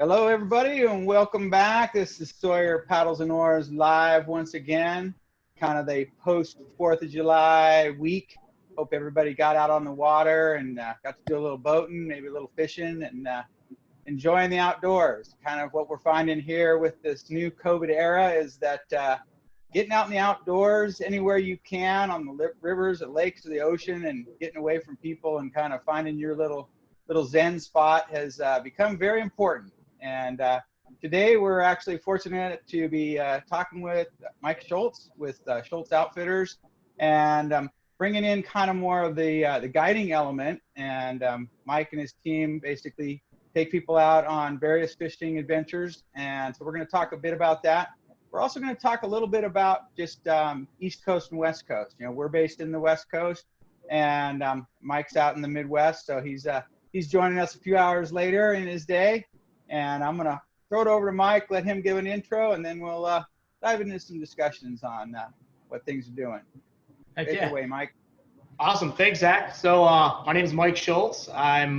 Hello, everybody, and welcome back. This is Sawyer Paddles and Oars live once again, kind of the post-4th of July week. Hope everybody got out on the water and got to do a little boating, maybe a little fishing, and enjoying the outdoors. Kind of what we're finding here with this new COVID era is that getting out in the outdoors anywhere you can on the rivers, the lakes, or the ocean, and getting away from people and kind of finding your little zen spot has become very important. And today we're actually fortunate to be talking with Mike Schultz with Schultz Outfitters, and bringing in kind of more of the guiding element. And Mike and his team basically take people out on various fishing adventures. And so we're going to talk a bit about that. We're also going to talk a little bit about just East Coast and West Coast. You know, we're based in the West Coast, and Mike's out in the Midwest, so he's joining us a few hours later in his day. And I'm going to throw it over to Mike, let him give an intro, and then we'll dive into some discussions on what things are doing. Take it away, Mike. Awesome. Thanks, Zach. So my name is Mike Schultz. I'm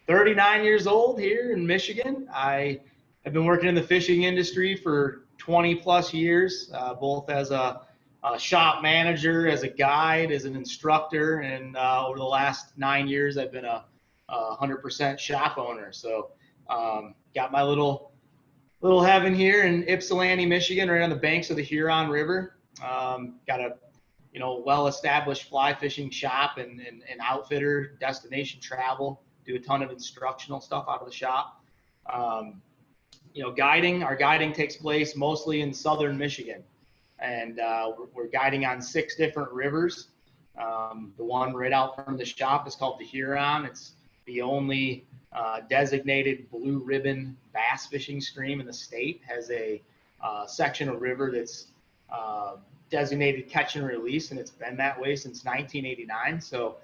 39 years old here in Michigan. I have been working in the fishing industry for 20 plus years, both as a shop manager, as a guide, as an instructor, and over the last 9 years, I've been a 100% shop owner. So got my little heaven here in Ypsilanti, Michigan, right on the banks of the Huron River. Got a well-established fly fishing shop and outfitter, destination travel, do a ton of instructional stuff out of the shop. Our guiding takes place mostly in southern Michigan, and we're guiding on 6 different rivers. The one right out from the shop is called the Huron. It's the only designated blue ribbon bass fishing stream in the state. Has a section of river that's designated catch and release, and it's been that way since 1989. So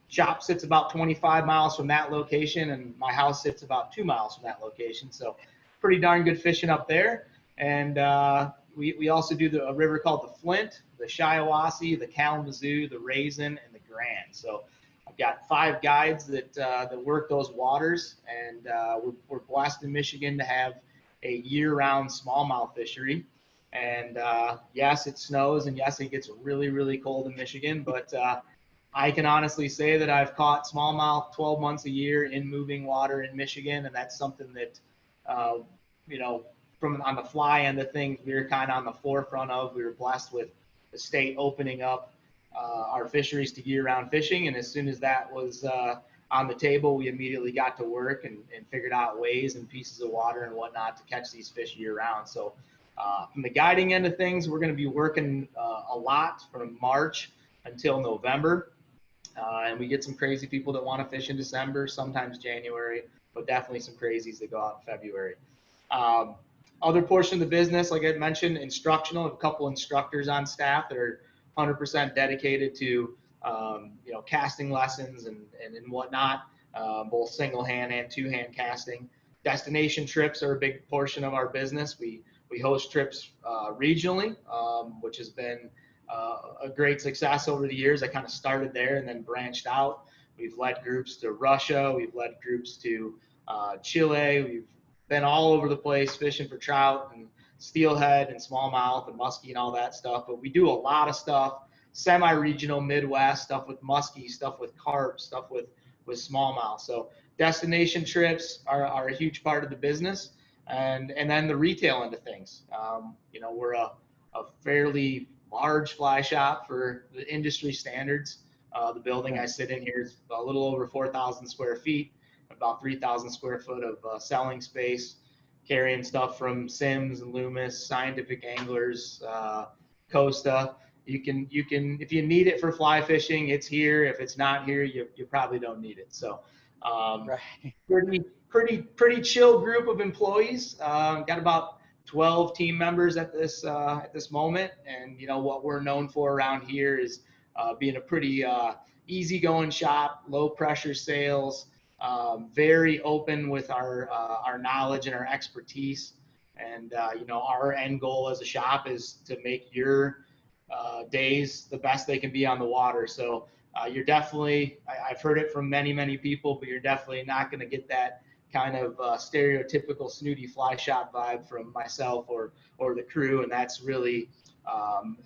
shop sits about 25 miles from that location, and my house sits about 2 miles from that location. So pretty darn good fishing up there. And we also do a river called the Flint, the Shiawassee, the Kalamazoo, the Raisin, and the Grand. So I've got 5 guides that work those waters, and we're blessed in Michigan to have a year-round smallmouth fishery. And yes, it snows, and yes, it gets really, really cold in Michigan, but I can honestly say that I've caught smallmouth 12 months a year in moving water in Michigan, and that's something that, from on the fly end of things, we were kind of on the forefront of. We were blessed with the state opening up our fisheries to year-round fishing, and as soon as that was on the table, we immediately got to work and figured out ways and pieces of water and whatnot to catch these fish year-round. So from the guiding end of things, we're going to be working a lot from March until November, and we get some crazy people that want to fish in December, sometimes January, but definitely some crazies that go out in February. Other portion of the business, like I mentioned, instructional. A couple instructors on staff that are 100% dedicated to casting lessons and whatnot, both single hand and 2-hand casting. Destination trips are a big portion of our business. We host trips regionally, which has been a great success over the years. I kind of started there and then branched out. We've led groups to Russia. We've led groups to Chile. We've been all over the place fishing for trout and steelhead and smallmouth and muskie and all that stuff. But we do a lot of stuff, semi-regional, Midwest, stuff with muskie, stuff with carp, stuff with smallmouth. So destination trips are a huge part of the business. And then the retail end of things. We're a fairly large fly shop for the industry standards. The building I sit in here is a little over 4,000 square feet, about 3,000 square foot of selling space, carrying stuff from Sims and Loomis, Scientific Anglers, Costa. You can, if you need it for fly fishing, it's here. If it's not here, you probably don't need it. So pretty chill group of employees. Got about 12 team members at this moment, and what we're known for around here is being a pretty easygoing shop, low pressure sales, very open with our knowledge and our expertise. And our end goal as a shop is to make your days the best they can be on the water. So you're definitely, I've heard it from many people, but you're definitely not going to get that kind of stereotypical snooty fly shop vibe from myself or the crew, and that's really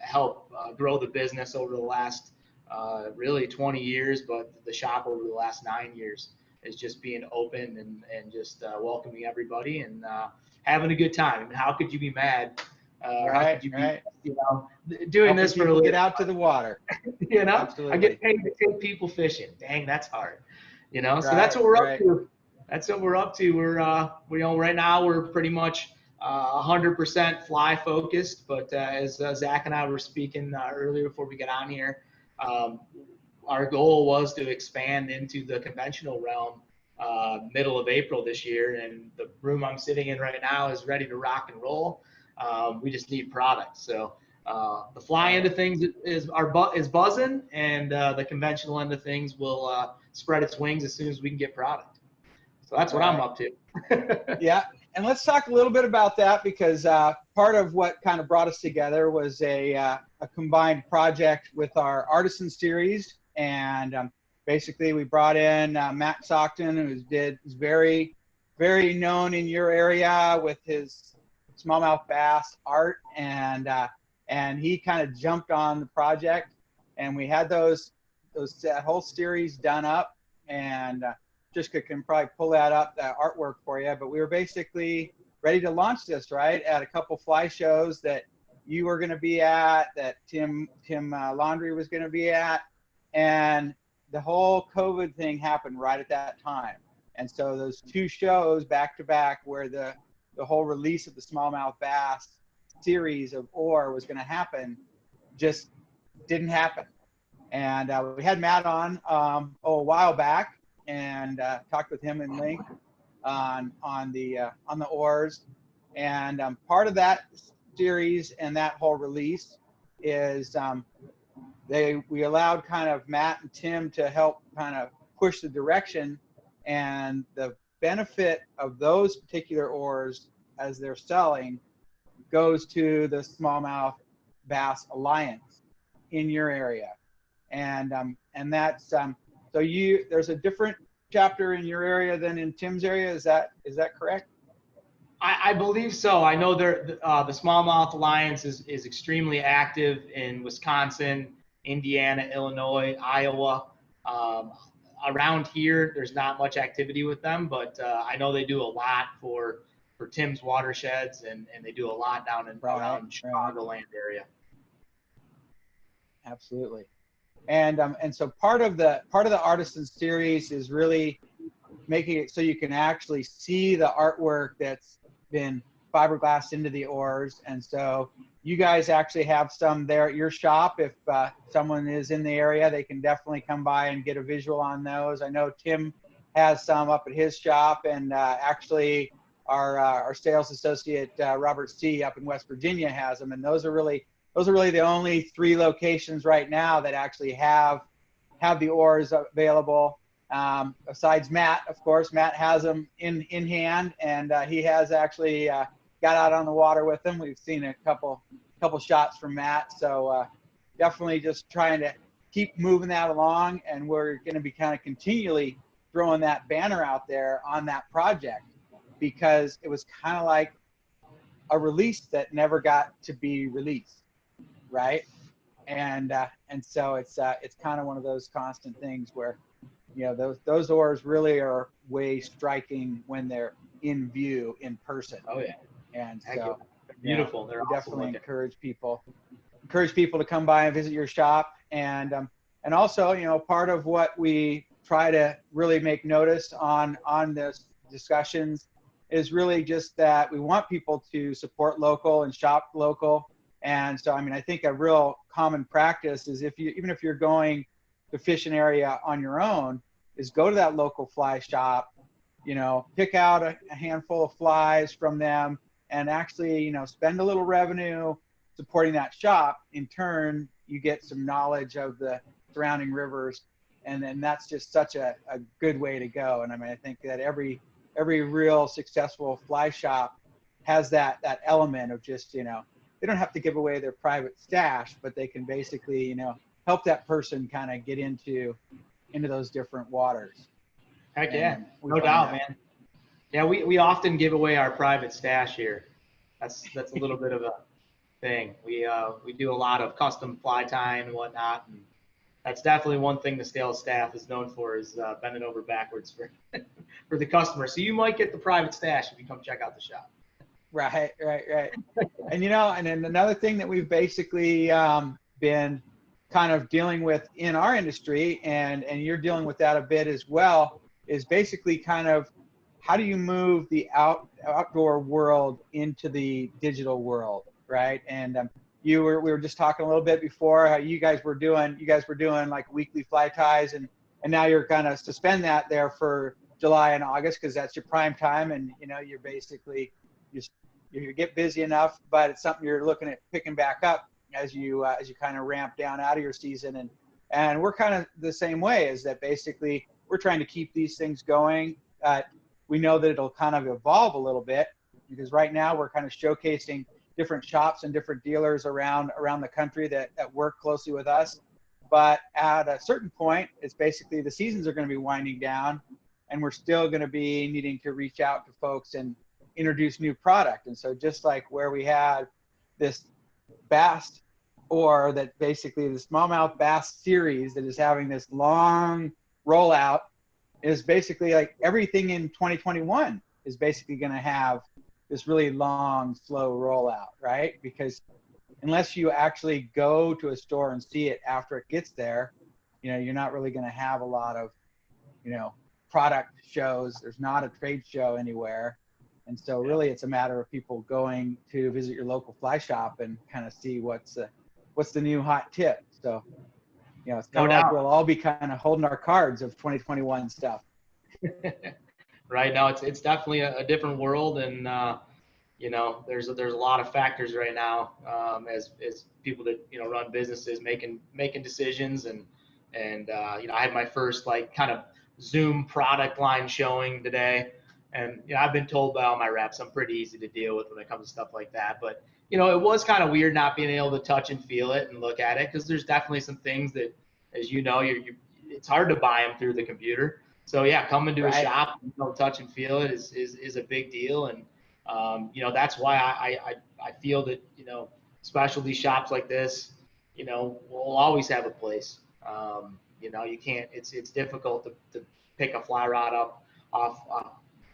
helped grow the business over the last really 20 years, but the shop over the last 9 years is just being open and just welcoming everybody and having a good time. I mean, how could you be mad? How could you be, you know, doing this for a living? Get out to the water. You know, Absolutely. I get paid to take people fishing. Dang, that's hard. You know, so Right, that's what we're right. up to. That's what we're up to. We're, you know, right now we're pretty much 100% fly focused. But as Zach and I were speaking earlier before we get on here, our goal was to expand into the conventional realm middle of April this year. And the room I'm sitting in right now is ready to rock and roll. We just need product. So the fly end of things is buzzing, and the conventional end of things will spread its wings as soon as we can get product. So that's what I'm up to. Yeah, and let's talk a little bit about that, because part of what kind of brought us together was a combined project with our Artisan series, and basically we brought in Matt Stockton, who is very, very known in your area with his smallmouth bass art, and he kind of jumped on the project, and we had that whole series done up, and Jessica can probably pull that up, that artwork for you. But we were basically ready to launch this, right, at a couple fly shows that you were going to be at, that Tim Laundry was going to be at, and the whole COVID thing happened right at that time. And so those two shows back to back, where the whole release of the smallmouth bass series of ore was going to happen, just didn't happen. And we had Matt on a while back, and talked with him in length on the ores. And part of that series and that whole release is we allowed kind of Matt and Tim to help kind of push the direction, and the benefit of those particular ores as they're selling goes to the Smallmouth Bass Alliance in your area. And that's so there's a different chapter in your area than in Tim's area. Is that correct? I believe so. I know the Smallmouth Alliance is extremely active in Wisconsin, Indiana, Illinois, Iowa. Around here, there's not much activity with them, but I know they do a lot for Tim's watersheds, and they do a lot down in around Chicagoland area. Absolutely. And so part of the Artisan series is really making it so you can actually see the artwork that's been fiberglassed into the ores. And so you guys actually have some there at your shop. If someone is in the area, they can definitely come by and get a visual on those. I know Tim has some up at his shop, and actually our sales associate Robert C. up in West Virginia has them. And those are really the only 3 locations right now that actually have the ores available. Besides Matt, of course. Matt has them in hand, and he has actually got out on the water with them. We've seen a couple shots from Matt, so definitely just trying to keep moving that along, and we're going to be kind of continually throwing that banner out there on that project, because it was kind of like a release that never got to be released, right? And so it's kind of one of those constant things where, you know, those ores really are way striking when they're in view in person. Oh yeah. And so beautiful. They're definitely encourage people to come by and visit your shop. And also, you know, part of what we try to really make notice on this discussions is really just that we want people to support local and shop local. And so, I mean, I think a real common practice is even if you're going to fish an area on your own, is go to that local fly shop, you know, pick out a handful of flies from them, and actually, you know, spend a little revenue supporting that shop. In turn, you get some knowledge of the surrounding rivers, and then that's just such a good way to go. And I mean, I think that every real successful fly shop has that element of just, you know, they don't have to give away their private stash, but they can basically, you know, help that person kind of get into those different waters. Heck yeah, no doubt, man. Yeah, we often give away our private stash here. That's a little bit of a thing. We do a lot of custom fly tying and whatnot, and that's definitely one thing the sales staff is known for, is bending over backwards for for the customer. So you might get the private stash if you come check out the shop. Right. And and then another thing that we've basically been kind of dealing with in our industry, and you're dealing with that a bit as well, is basically kind of how do you move the outdoor world into the digital world, right? And we were just talking a little bit before how you guys were doing like weekly fly ties, and now you're kind of suspend that there for July and August because that's your prime time, and you're basically you get busy enough, but it's something you're looking at picking back up as you kind of ramp down out of your season, and we're kind of the same way, is that basically we're trying to keep these things going. We know that it'll kind of evolve a little bit, because right now we're kind of showcasing different shops and different dealers around the country that work closely with us. But at a certain point, it's basically the seasons are going to be winding down, and we're still going to be needing to reach out to folks and introduce new product. And so just like where we had this bass, or that basically the smallmouth bass series that is having this long rollout, is basically like everything in 2021 is basically going to have this really long, slow rollout, right? Because unless you actually go to a store and see it after it gets there, you're not really going to have a lot of, product shows. There's not a trade show anywhere. And so really it's a matter of people going to visit your local fly shop and kind of see what's the new hot tip. So, it's kind of like we'll all be kind of holding our cards of 2021 stuff. Right now, it's definitely a different world, and there's a lot of factors right now, as people that run businesses making decisions, and I had my first kind of Zoom product line showing today, and I've been told by all my reps I'm pretty easy to deal with when it comes to stuff like that, but it was kind of weird not being able to touch and feel it and look at it, because there's definitely some things that, as it's hard to buy them through the computer. So yeah, coming to a shop, touch and feel it is a big deal, and that's why I feel that specialty shops like this will always have a place. You can't. It's difficult to pick a fly rod up off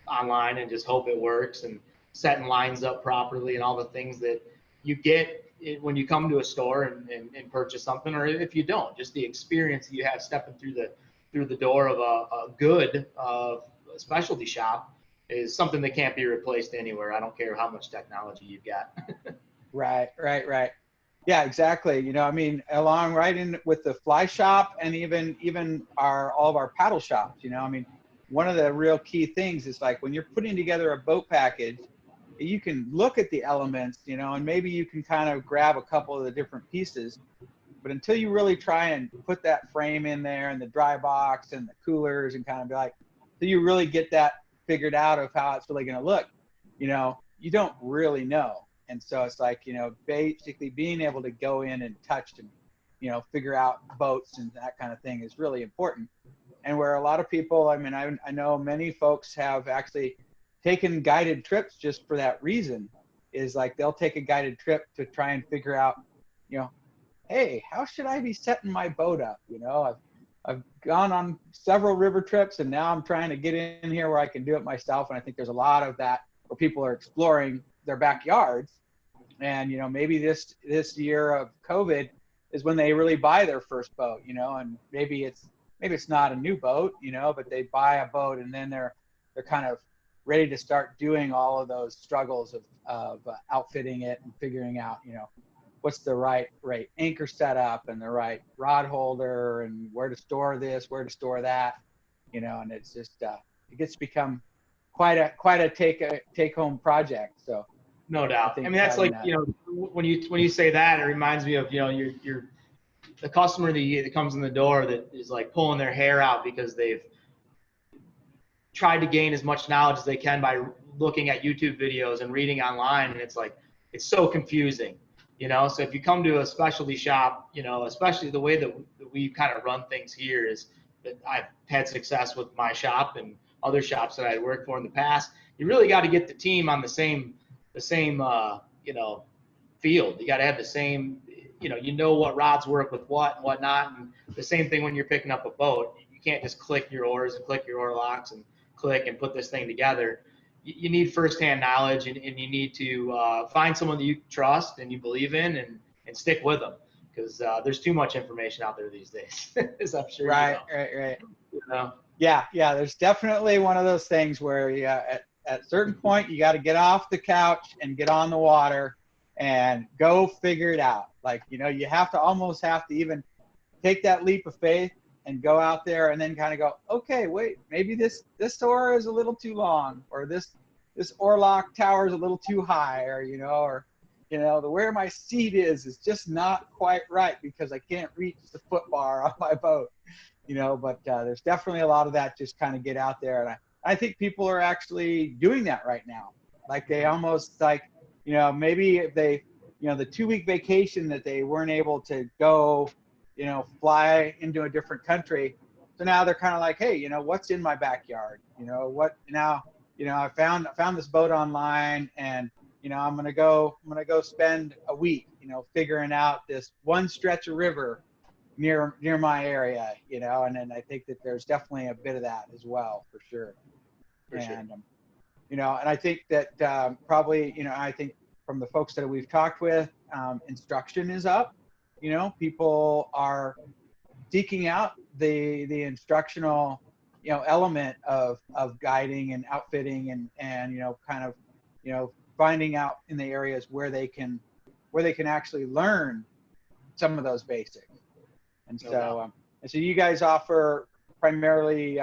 online and just hope it works, and setting lines up properly and all the things that you get when you come to a store and purchase something, or if you don't, just the experience that you have stepping through the door of a good specialty shop is something that can't be replaced anywhere. I don't care how much technology you've got. Right. Yeah, exactly. Along right in with the fly shop, and even all of our paddle shops, one of the real key things is like when you're putting together a boat package, you can look at the elements, and maybe you can kind of grab a couple of the different pieces, but until you really try and put that frame in there and the dry box and the coolers and kind of be like, so you really get that figured out of how it's really going to look, you don't really know. And so it's like, basically being able to go in and touch and, figure out boats and that kind of thing is really important. And where a lot of people, I know many folks have actually taken guided trips just for that reason, is like they'll take a guided trip to try and figure out, hey, how should I be setting my boat up? I've gone on several river trips, and now I'm trying to get in here where I can do it myself. And I think there's a lot of that where people are exploring their backyards. And, maybe this year of COVID is when they really buy their first boat, and maybe it's not a new boat, but they buy a boat, and then they're kind of ready to start doing all of those struggles of outfitting it and figuring out, what's the right anchor setup and the right rod holder and where to store this, where to store that, and it's just it gets to become quite a take home project. So no doubt. That's like when you say that, it reminds me of your the customer that comes in the door that is like pulling their hair out because they've tried to gain as much knowledge as they can by looking at YouTube videos and reading online, and it's so confusing. So if you come to a specialty shop, especially the way that we kind of run things here is that I've had success with my shop and other shops that I worked for in the past. you really got to get the team on the same field. You got to have the same, what rods work with what and whatnot. And the same thing when you're picking up a boat. You can't just click your oars and click your oar locks and click and put this thing together. You need firsthand knowledge, and you need to find someone that you trust and you believe in, and stick with them, because there's too much information out there these days, as I'm sure Right. you know. Yeah. There's definitely one of those things where at a certain point you got to get off the couch and get on the water and go figure it out. Like, you almost have to even take that leap of faith and go out there and then kind of go, okay, wait, maybe this oar is a little too long, or this oar lock tower is a little too high, or the where my seat is just not quite right because I can't reach the foot bar on my boat, but there's definitely a lot of that. Just kind of get out there. And I think people are actually doing that right now. Like they almost maybe if they, the 2-week vacation that they weren't able to go, fly into a different country. So now they're kind of like, hey, what's in my backyard? I found this boat online, and, I'm going to go spend a week, figuring out this one stretch of river near my area, and then I think that there's definitely a bit of that as well, for sure. And I think that probably, I think from the folks that we've talked with, instruction is up. People are seeking out the instructional, element of guiding and outfitting, and kind of, finding out in the areas where they can actually learn some of those basics. And so, you guys offer primarily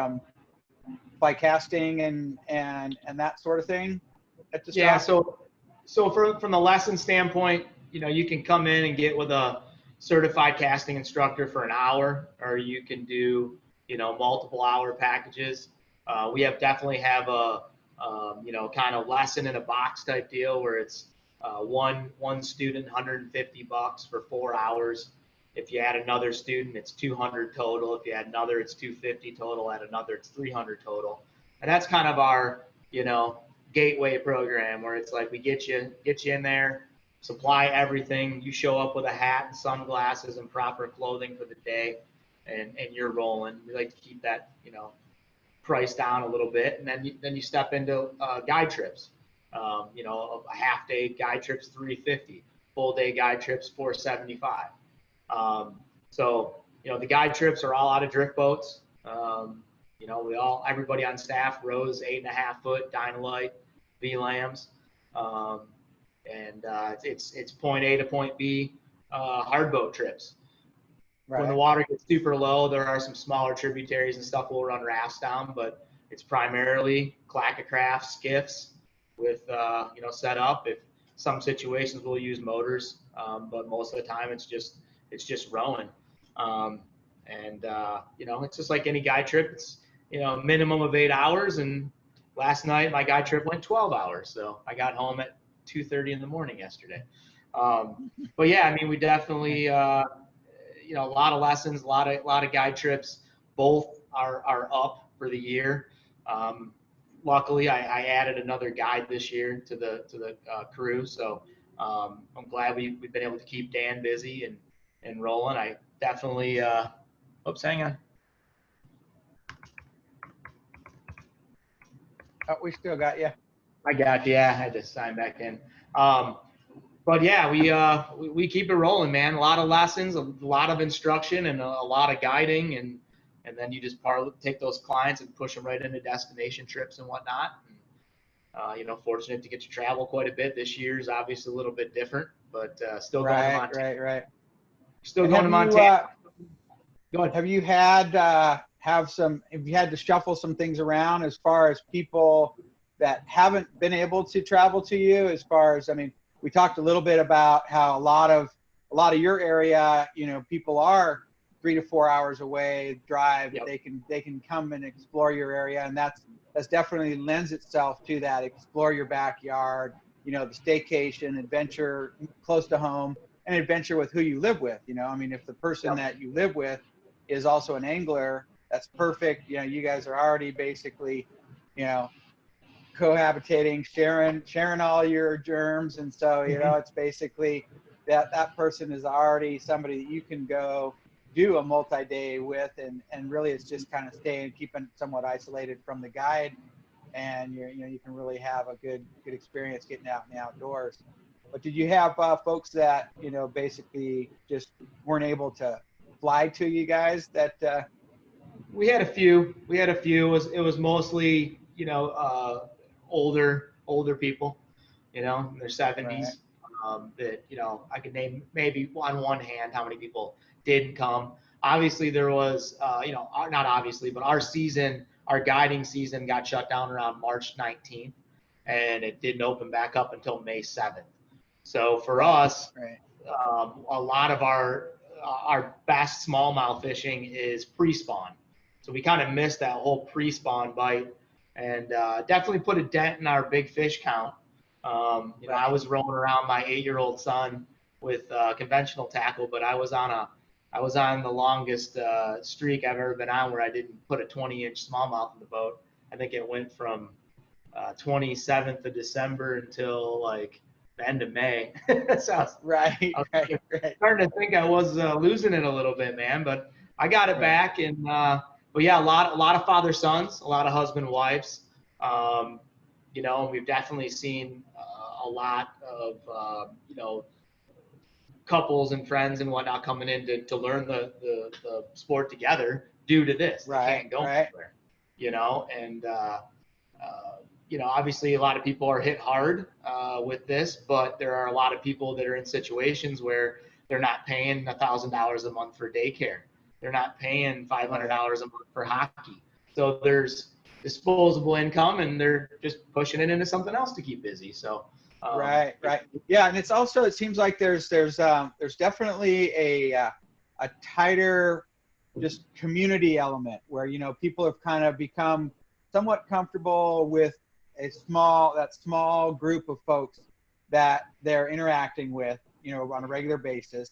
fly casting and that sort of thing at this Yeah. time? So from the lesson standpoint, you can come in and get with a certified casting instructor for an hour, or you can do, multiple hour packages. We definitely have a, kind of lesson in a box type deal where it's one student, $150 for 4 hours. If you add another student, it's $200 total. If you add another, it's $250 total. Add another, it's $300 total. And that's kind of our, gateway program, where it's like we get you in there, supply everything. You show up with a hat and sunglasses and proper clothing for the day, and you're rolling. We like to keep that, price down a little bit, and then you step into guide trips. A half day guide trip's $350, full day guide trips $475. So the guide trips are all out of drift boats. Everybody on staff rows 8.5 foot Dynalite V-lambs, and it's point A to point B hard boat trips. Right. When the water gets super low, there are some smaller tributaries and stuff we'll run rafts down, but it's primarily clack-a-craft skiffs with set up. If some situations we'll use motors, but most of the time it's just rowing. It's just like any guide trip. It's minimum of 8 hours, and last night my guide trip went 12 hours, so I got home at 2:30 in the morning yesterday. But yeah, we definitely a lot of lessons, a lot of guide trips. Both are up for the year. Luckily, I added another guide this year to the crew, so I'm glad we've been able to keep Dan busy and rolling. I definitely. Oops, hang on. Oh, we still got you. I got you. Yeah, I had to sign back in. But yeah, we keep it rolling, man. A lot of lessons, a lot of instruction, and a lot of guiding, and then you just take those clients and push them right into destination trips and whatnot. And, fortunate to get to travel quite a bit. This year's obviously a little bit different, but still going to Montana. Right. Still going to Montana. Go ahead. Have you had to shuffle some things around as far as people that haven't been able to travel to you? As far as, we talked a little bit about how a lot of your area, people are 3 to 4 hours away drive. Yep. They can come and explore your area, and that's definitely lends itself to that. Explore your backyard, the staycation, adventure close to home, and adventure with who you live with. If the person that you live with is also an angler, that's perfect. You guys are already basically, cohabitating, sharing all your germs. And so, it's basically that person is already somebody that you can go do a multi-day with, and really it's just kind of keeping somewhat isolated from the guide, and you can really have a good experience getting out in the outdoors. But did you have folks that basically just weren't able to fly to you guys? That We had a few. It was mostly older people, in their 70s. That I could name maybe on one hand how many people didn't come. Obviously, there was not obviously, but our guiding season got shut down around March 19th, and it didn't open back up until May 7th. So for us, a lot of our best smallmouth fishing is pre-spawn. So we kind of missed that whole pre-spawn bite, and definitely put a dent in our big fish count. I was rolling around my 8-year-old son with conventional tackle, but I was on the longest streak I've ever been on where I didn't put a 20-inch smallmouth in the boat. I think it went from 27th of December until like the end of May. So I was starting to think I was losing it a little bit, man. But I got it back, and but yeah, a lot of father sons, a lot of husband wives. We've definitely seen a lot of couples and friends and whatnot coming in to learn the sport together due to this. They can't go anywhere, and obviously a lot of people are hit hard with this, but there are a lot of people that are in situations where they're not paying $1,000 a month for daycare. They're not paying $500 a month for hockey. So there's disposable income, and they're just pushing it into something else to keep busy. So right. Yeah, and it's also, it seems like there's definitely a tighter just community element where people have kind of become somewhat comfortable with that small group of folks that they're interacting with on a regular basis,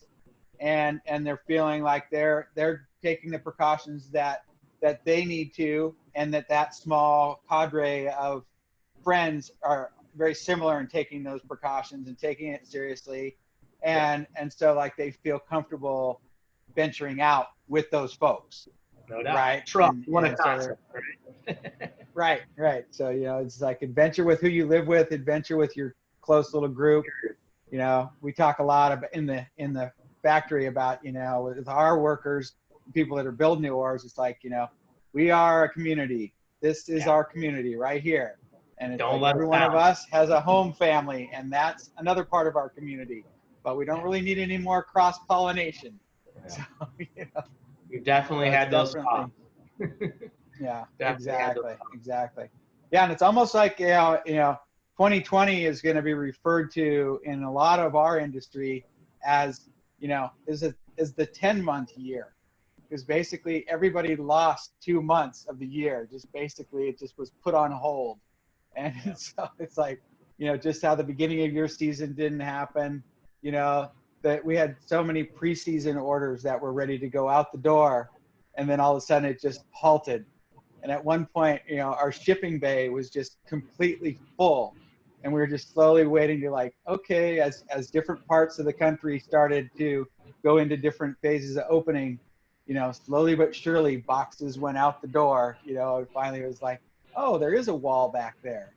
and they're feeling like they're taking the precautions that they need to, and that small cadre of friends are very similar in taking those precautions and taking it seriously, and so like they feel comfortable venturing out with those folks. No doubt. Right. Trust. What a concept. Right. So it's like adventure with who you live with, adventure with your close little group. We talk a lot about in the factory about with our workers, people that are building the oars. It's like we are a community. This is our community right here, and it's like every one of us has a home family, and that's another part of our community. But we don't really need any more cross pollination. So we've definitely had those problems. Yeah, exactly. Yeah, and it's almost like 2020 is going to be referred to in a lot of our industry as is the 10-month year, because basically everybody lost 2 months of the year. It just was put on hold, and so it's like just how the beginning of your season didn't happen. That we had so many preseason orders that were ready to go out the door, and then all of a sudden it just halted. And at one point, our shipping bay was just completely full, and we were just slowly waiting to okay, as different parts of the country started to go into different phases of opening, slowly but surely boxes went out the door, and finally it was like, oh, there is a wall back there.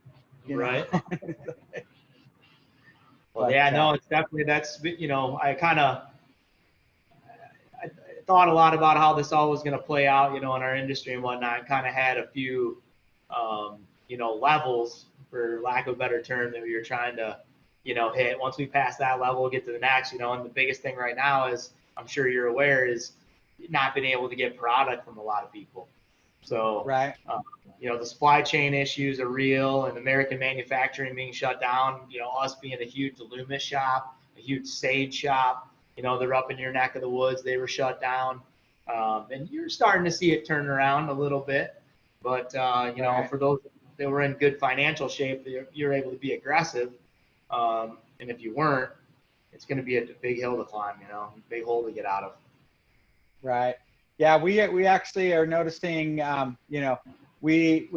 Right. Well, it's definitely, I thought a lot about how this all was going to play out, in our industry and whatnot. Kind of had a few, levels, for lack of a better term, that we were trying to, hit. Once we pass that level, we'll get to the next, and the biggest thing right now is, I'm sure you're aware, is not being able to get product from a lot of people. So, the supply chain issues are real, and American manufacturing being shut down, us being a huge Loomis shop, a huge Sage shop, they're up in your neck of the woods, they were shut down. And you're starting to see it turn around a little bit. But, for those that were in good financial shape, you're able to be aggressive. And if you weren't, it's going to be a big hill to climb, big hole to get out of. Right. Yeah, we actually are noticing, we're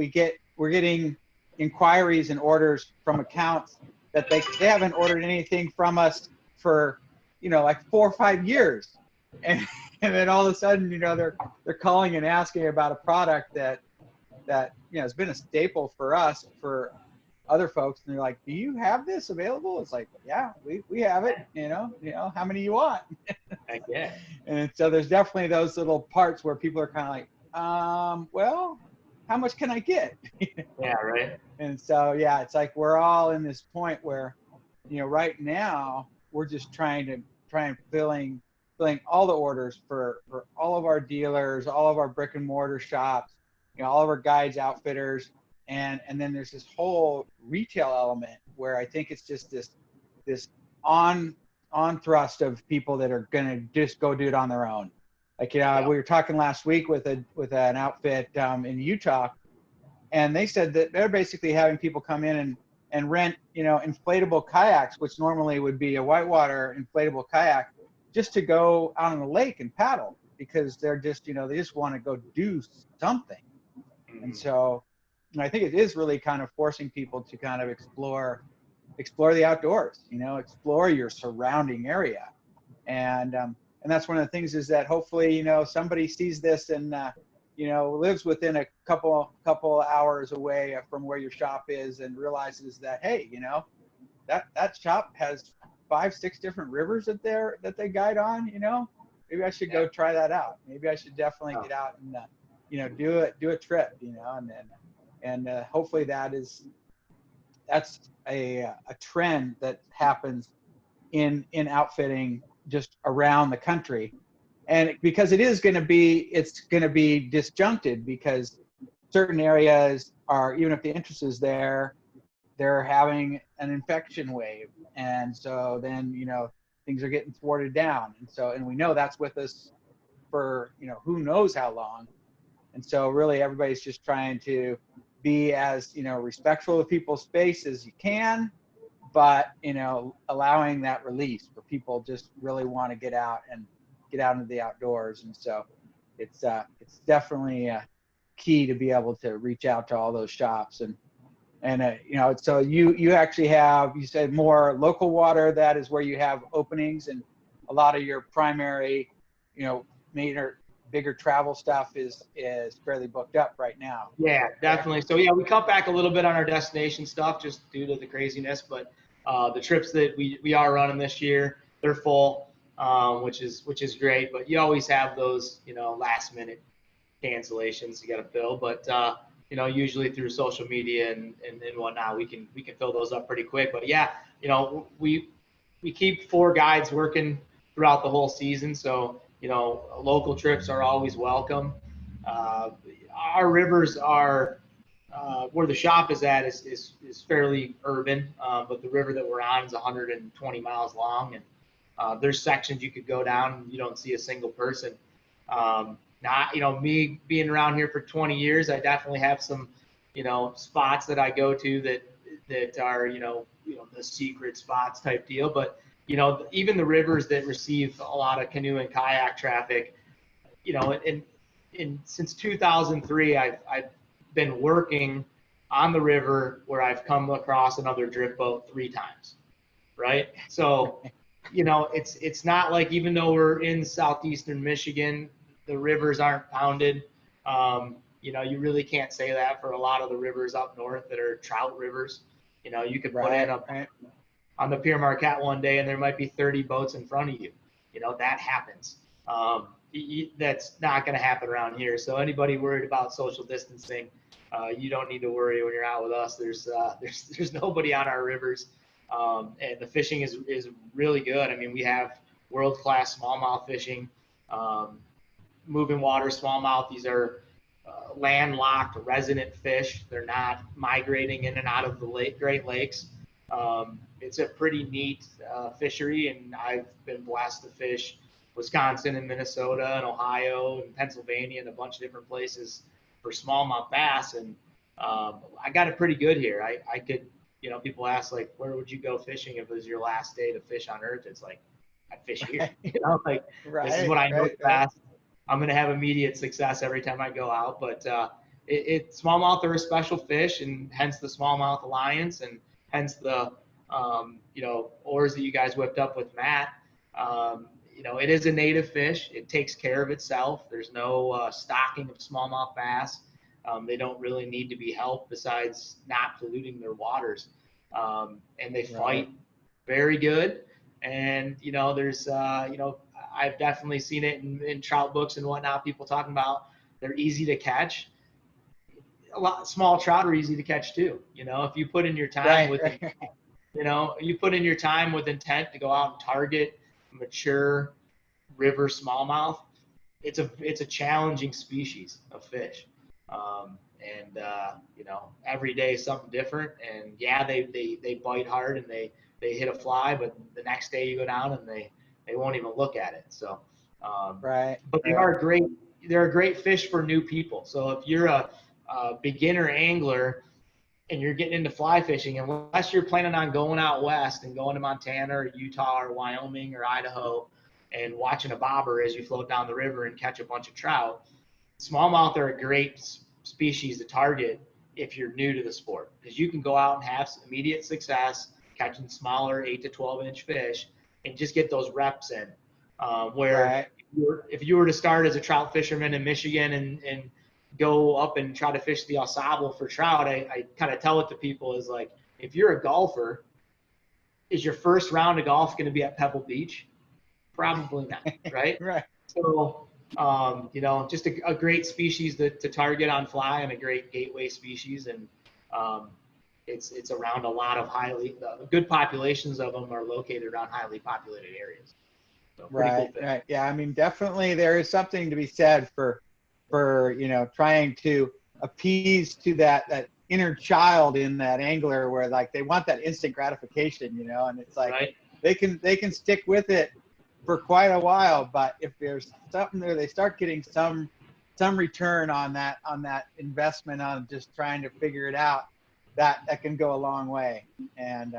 getting inquiries and orders from accounts that they haven't ordered anything from us for, like 4 or 5 years. And then all of a sudden, they're calling and asking about a product that has been a staple for us, for other folks, and they're like, do you have this available? It's like, yeah, we have it, how many you want? Heck yeah. And so there's definitely those little parts where people are kind of like, well, how much can I get? Yeah, right. And so, yeah, it's like we're all in this point where, right now we're just trying filling all the orders for all of our dealers, all of our brick and mortar shops, all of our guides, outfitters, and then there's this whole retail element where I think it's just this on thrust of people that are gonna just go do it on their own. Like, we were talking last week with an outfit in Utah, and they said that they're basically having people come in and rent, inflatable kayaks, which normally would be a whitewater inflatable kayak, just to go out on the lake and paddle, because they're just, they just want to go do something. And so I think it is really kind of forcing people to kind of explore the outdoors, explore your surrounding area. And that's one of the things, is that hopefully, somebody sees this and, lives within a couple hours away from where your shop is, and realizes that, hey, that shop has 5-6 different rivers that they guide on, maybe I should go try that out. Maybe I should definitely get out and, do a trip, and hopefully that's a trend that happens in outfitting just around the country. And because it's going to be disjuncted, because certain areas are, even if the interest is there, they're having an infection wave. And so then, things are getting thwarted down. And we know that's with us for, who knows how long. And so really everybody's just trying to be as, respectful of people's space as you can, but, allowing that release for people just really want to get out into the outdoors. And so it's definitely key to be able to reach out to all those shops. And so you actually have, you said, more local water. That is where you have openings, and a lot of your primary, major, bigger travel stuff is fairly booked up right now. Yeah, definitely. So yeah, we cut back a little bit on our destination stuff just due to the craziness, but the trips that we are running this year, they're full, which is great. But you always have those, last minute cancellations you got to fill. But usually through social media and whatnot, we can fill those up pretty quick. But yeah, we keep 4 guides working throughout the whole season. So, local trips are always welcome. Our rivers are, where the shop is at is fairly urban, but the river that we're on is 120 miles long, and there's sections you could go down and you don't see a single person. Me being around here for 20 years, I definitely have some, spots that I go to that are, the secret spots type deal. But, even the rivers that receive a lot of canoe and kayak traffic, since 2003, I've been working on the river where I've come across another drift boat 3 times, right? So, it's not like, even though we're in southeastern Michigan, the rivers aren't pounded. You really can't say that for a lot of the rivers up north that are trout rivers. You could put in on the Pier Marquette one day and there might be 30 boats in front of you. That happens. That's not going to happen around here. So anybody worried about social distancing, you don't need to worry when you're out with us. There's nobody on our rivers. And the fishing is really good. I mean, we have world-class smallmouth fishing, moving water smallmouth. These are landlocked resident fish. They're not migrating in and out of the Great Lakes. It's a pretty neat fishery, and I've been blessed to fish Wisconsin and Minnesota and Ohio and Pennsylvania and a bunch of different places for smallmouth bass. And I got it pretty good here. I could, people ask, like, where would you go fishing if it was your last day to fish on Earth? It's like, I fish here. This is what I know best. I'm going to have immediate success every time I go out. But, smallmouth are a special fish, and hence the Smallmouth Alliance, and hence the oars that you guys whipped up with Matt. It is a native fish. It takes care of itself. There's no stocking of smallmouth bass. They don't really need to be helped besides not polluting their waters. And they fight very good. And, I've definitely seen it in trout books and whatnot, people talking about they're easy to catch. Small trout are easy to catch too. If you put in your time you put in your time with intent to go out and target mature river smallmouth, it's a challenging species of fish. Every day is something different. And yeah, they bite hard and they hit a fly, but the next day you go down and they won't even look at it. So, but they're a great fish for new people. So if you're a beginner angler and you're getting into fly fishing, unless you're planning on going out west and going to Montana or Utah or Wyoming or Idaho and watching a bobber as you float down the river and catch a bunch of trout, smallmouth are a great species to target if you're new to the sport, because you can go out and have immediate success catching smaller 8 to 12 inch fish and just get those reps in. If you were to start as a trout fisherman in Michigan and go up and try to fish the Au Sable for trout, I kind of tell it to people is like, if you're a golfer, is your first round of golf going to be at Pebble Beach? Probably not, right? Right. So, just a great species to target on fly, and a great gateway species. And it's around a lot of good populations of them are located around highly populated areas. So Right. Cool. Right. Yeah. I mean, definitely there is something to be said for trying to appease to that inner child in that angler, where like they want that instant gratification, and it's like they can stick with it for quite a while, but if there's something there, they start getting some return on that investment on just trying to figure it out, that can go a long way. And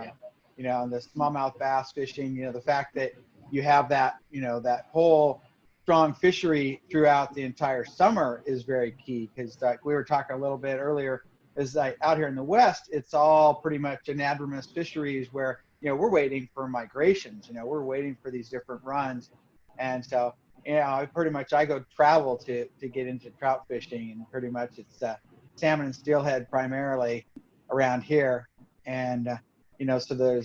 the smallmouth bass fishing, the fact that you have that that whole strong fishery throughout the entire summer is very key, because like we were talking a little bit earlier, is like out here in the West, it's all pretty much anadromous fisheries where we're waiting for migrations, we're waiting for these different runs. And so I go travel to get into trout fishing, and pretty much it's salmon and steelhead primarily around here. And so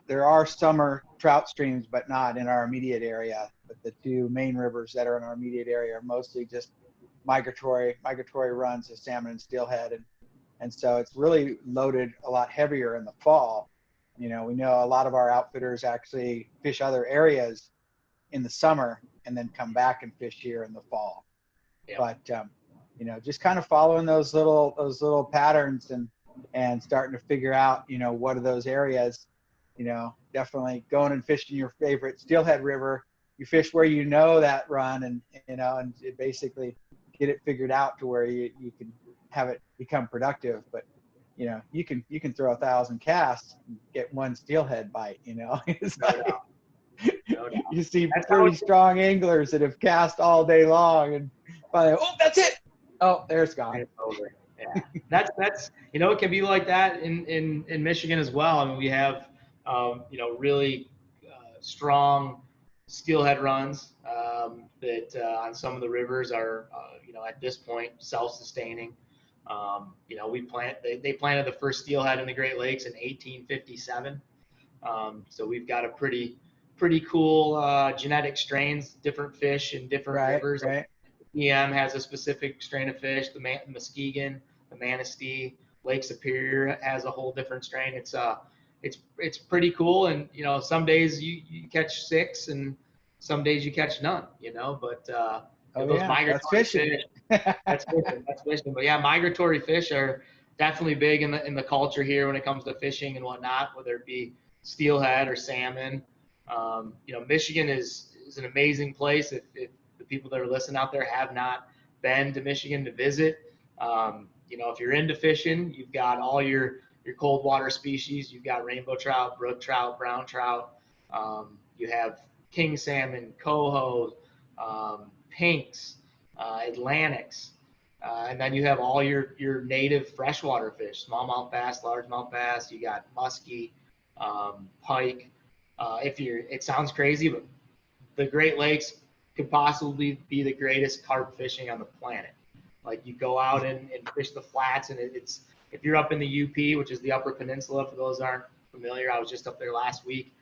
there are summer trout streams, but not in our immediate area. But the two main rivers that are in our immediate area are mostly just migratory runs of salmon and steelhead. And so it's really loaded a lot heavier in the fall. We know a lot of our outfitters actually fish other areas in the summer and then come back and fish here in the fall. Yeah. But just kind of following those little patterns and starting to figure out what are those areas. Definitely going and fishing your favorite steelhead river. You fish where that run, and and basically get it figured out to where you can have it become productive. But you can throw 1,000 casts and get one steelhead bite. It's like, you see pretty strong anglers that have cast all day long, and finally, oh, that's it. Oh, there it's gone. It's over. Yeah, that's it can be like that in Michigan as well. I mean, we have really strong steelhead runs that on some of the rivers are at this point self-sustaining. They planted the first steelhead in the Great Lakes in 1857. So we've got a pretty cool genetic strains, different fish in different rivers. Right. EM has a specific strain of fish, the Muskegon, the Manistee. Lake Superior has a whole different strain. It's pretty cool. And some days you catch 6 and some days you catch none, but those migratory fish. That's fishing. But yeah, migratory fish are definitely big in the culture here when it comes to fishing and whatnot, whether it be steelhead or salmon. Michigan is an amazing place. If the people that are listening out there have not been to Michigan to visit, if you're into fishing, you've got all your cold water species. You've got rainbow trout, brook trout, brown trout. You have king salmon, coho, pinks, Atlantics. And then you have all your native freshwater fish, smallmouth bass, largemouth bass. You got muskie, pike. It sounds crazy, but the Great Lakes could possibly be the greatest carp fishing on the planet. Like you go out and fish the flats, and it's if you're up in the UP, which is the Upper Peninsula, for those that aren't familiar, I was just up there last week.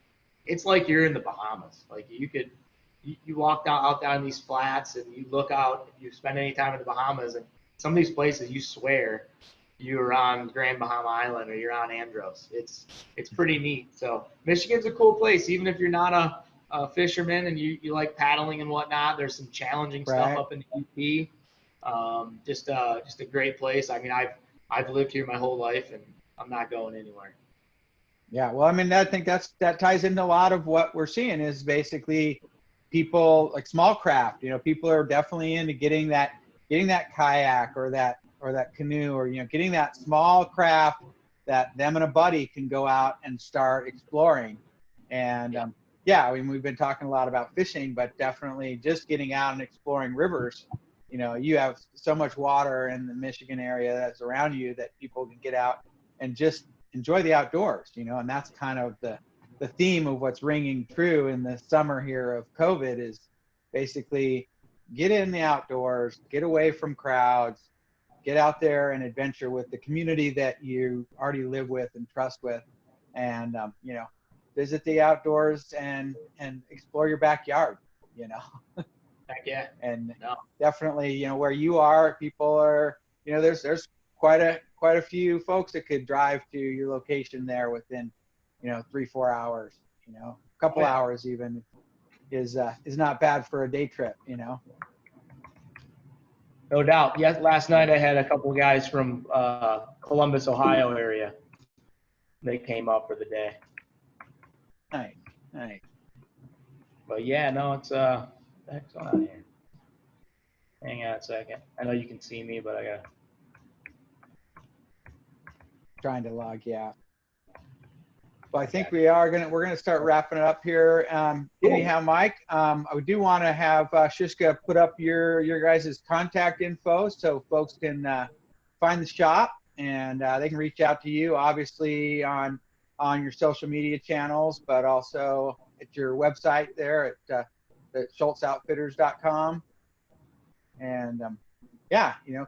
It's like you're in the Bahamas. Like you walk out down these flats and you look out. If you spend any time in the Bahamas, and some of these places, you swear you're on Grand Bahama Island or you're on Andros. It's pretty neat. So Michigan's a cool place, even if you're not a fisherman and you like paddling and whatnot. There's some challenging stuff up in the UP. Just a great place. I mean, I've lived here my whole life, and I'm not going anywhere. Yeah, well, I mean, I think that ties into a lot of what we're seeing is basically people like small craft. You know, people are definitely into getting that kayak or that canoe, or getting that small craft that them and a buddy can go out and start exploring. And yeah, I mean, we've been talking a lot about fishing, but definitely just getting out and exploring rivers. You have so much water in the Michigan area that's around you that people can get out and just enjoy the outdoors, and that's kind of the theme of what's ringing true in the summer here of COVID is basically get in the outdoors, get away from crowds, get out there and adventure with the community that you already live with and trust with, and, visit the outdoors and explore your backyard, Heck yeah. And definitely, where you are, people are, there's quite a few folks that could drive to your location there within, 3-4 hours, a couple hours even is not bad for a day trip, No doubt. Yes, last night I had a couple guys from Columbus, Ohio area. They came up for the day. Nice. But yeah, no, it's what the heck's going on here? Hang on a second. I know you can see me, but I got trying to log you out. Well, I think we're gonna start wrapping it up here. Anyhow, Mike, I do want to have Shishka put up your guys' contact info so folks can find the shop and they can reach out to you, obviously on your social media channels, but also at your website there at SchultzOutfitters.com. And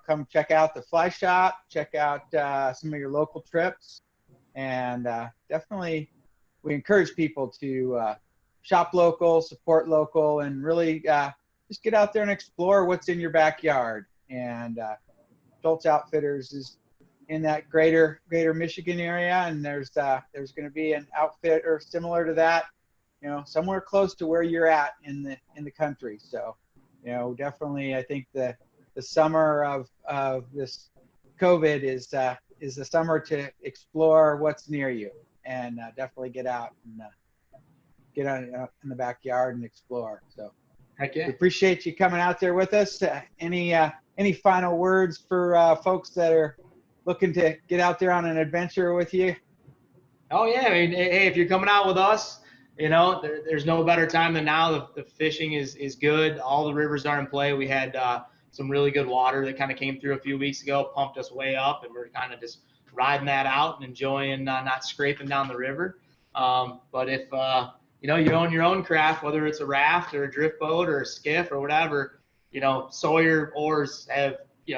come check out the fly shop, check out some of your local trips. And definitely we encourage people to shop local, support local, and really just get out there and explore what's in your backyard. And Schultz Outfitters is in that greater Michigan area, and there's going to be an outfitter similar to that, somewhere close to where you're at in the country. So, definitely I think the summer of this COVID is the summer to explore what's near you, and definitely get out and get out in the backyard and explore. So heck yeah. We appreciate you coming out there with us. Any final words for folks that are looking to get out there on an adventure with you? Oh yeah, I mean, hey, if you're coming out with us, there's no better time than now. The fishing is good. All the rivers are in play. We had some really good water that kind of came through a few weeks ago, pumped us way up, and we're kind of just riding that out and enjoying not scraping down the river. But if you own your own craft, whether it's a raft or a drift boat or a skiff or whatever, Sawyer oars have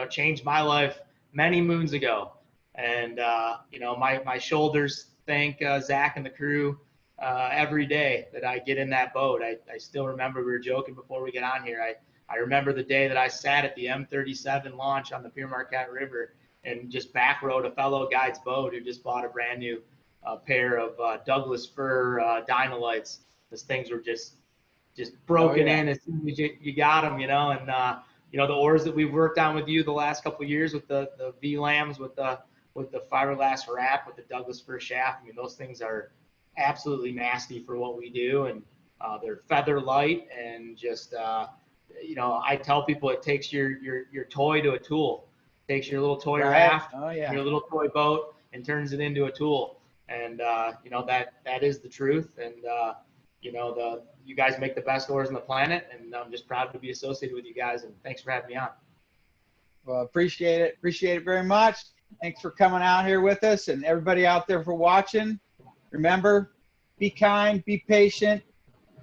changed my life many moons ago, and my shoulders thank Zach and the crew every day that I get in that boat. I still remember, we were joking before we get on here, I remember the day that I sat at the M37 launch on the Pere Marquette River and just back rowed a fellow guide's boat who just bought a brand new pair of Douglas fir Dynalites. Those things were just broken in as soon as you got them, and the oars that we've worked on with you the last couple of years with the V-Lams, with the fiberglass wrap, with the Douglas fir shaft. I mean, those things are absolutely nasty for what we do, and they're feather light, and just I tell people it takes your toy to a tool. It takes your little toy raft, your little toy boat, and turns it into a tool. And that is the truth. And you guys make the best oars on the planet, and I'm just proud to be associated with you guys. And thanks for having me on. Well, appreciate it. Appreciate it very much. Thanks for coming out here with us, and everybody out there for watching. Remember, be kind, be patient,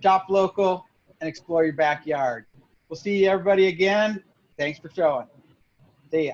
shop local, and explore your backyard. We'll see everybody again. Thanks for showing. See ya.